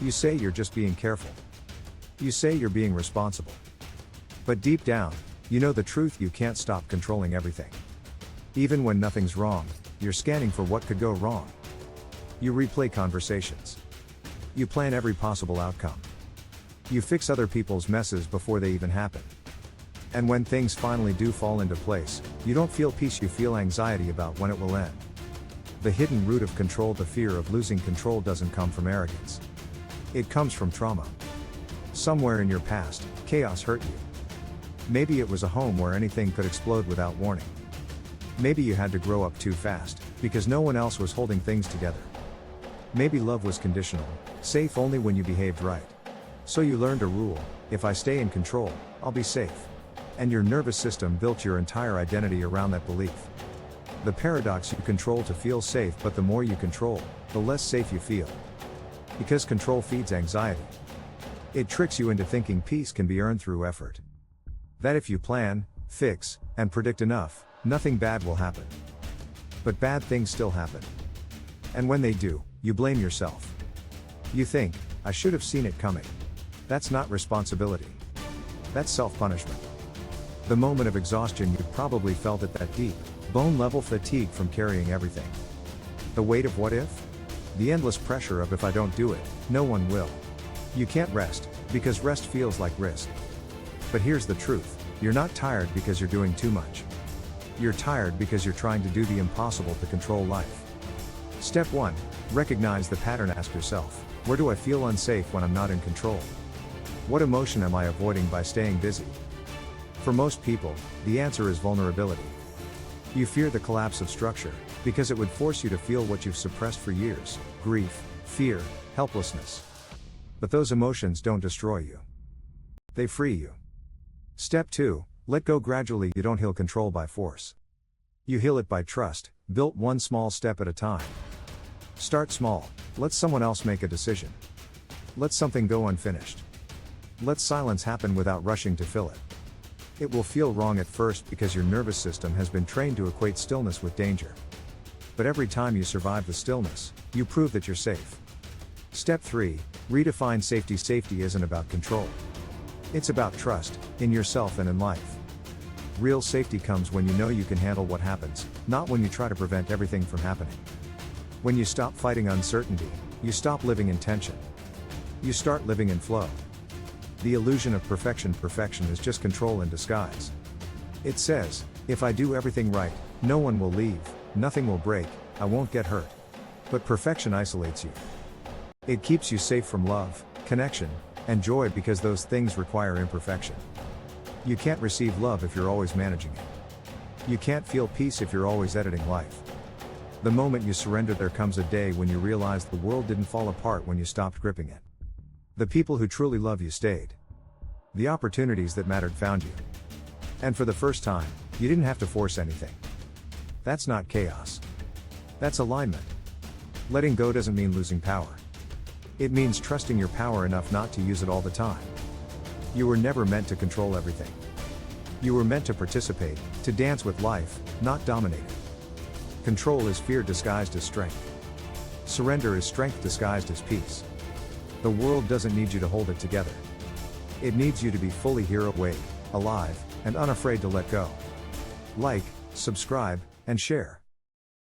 You say you're just being careful. You say you're being responsible. But deep down, you know the truth: you can't stop controlling everything. Even when nothing's wrong, you're scanning for what could go wrong. You replay conversations. You plan every possible outcome. You fix other people's messes before they even happen. And when things finally do fall into place, you don't feel peace, you feel anxiety about when it will end. The hidden root of control, the fear of losing control, doesn't come from arrogance. It comes from trauma. Somewhere in your past, chaos hurt you. Maybe it was a home where anything could explode without warning. Maybe you had to grow up too fast, because no one else was holding things together. Maybe love was conditional, safe only when you behaved right. So you learned a rule: if I stay in control, I'll be safe. And your nervous system built your entire identity around that belief. The paradox: you control to feel safe, but the more you control, the less safe you feel. Because control feeds anxiety. It tricks you into thinking peace can be earned through effort. That if you plan, fix, and predict enough, nothing bad will happen. But bad things still happen. And when they do, you blame yourself. You think, I should have seen it coming. That's not responsibility. That's self-punishment. The moment of exhaustion, you've probably felt it, that deep, bone-level fatigue from carrying everything. The weight of what if? The endless pressure of if I don't do it, no one will. You can't rest, because rest feels like risk. But here's the truth: you're not tired because you're doing too much. You're tired because you're trying to do the impossible to control life. Step 1. Recognize the pattern. Ask yourself, where do I feel unsafe when I'm not in control? What emotion am I avoiding by staying busy? For most people, the answer is vulnerability. You fear the collapse of structure, because it would force you to feel what you've suppressed for years: grief, fear, helplessness. But those emotions don't destroy you. They free you. Step 2. Let go gradually. You don't heal control by force. You heal it by trust, built one small step at a time. Start small. Let someone else make a decision. Let something go unfinished. Let silence happen without rushing to fill it. It will feel wrong at first because your nervous system has been trained to equate stillness with danger. But every time you survive the stillness, you prove that you're safe. Step 3. Redefine safety. Safety isn't about control. It's about trust, in yourself and in life. Real safety comes when you know you can handle what happens, not when you try to prevent everything from happening. When you stop fighting uncertainty, you stop living in tension. You start living in flow. The illusion of perfection. Perfection is just control in disguise. It says, if I do everything right, no one will leave, nothing will break, I won't get hurt. But perfection isolates you. It keeps you safe from love, connection, and joy, because those things require imperfection. You can't receive love if you're always managing it. You can't feel peace if you're always editing life. The moment you surrender, there comes a day when you realize the world didn't fall apart when you stopped gripping it. The people who truly love you stayed. The opportunities that mattered found you. And for the first time, you didn't have to force anything. That's not chaos. That's alignment. Letting go doesn't mean losing power. It means trusting your power enough not to use it all the time. You were never meant to control everything. You were meant to participate, to dance with life, not dominate it. Control is fear disguised as strength. Surrender is strength disguised as peace. The world doesn't need you to hold it together. It needs you to be fully here, awake, alive, and unafraid to let go. Like, subscribe, and share.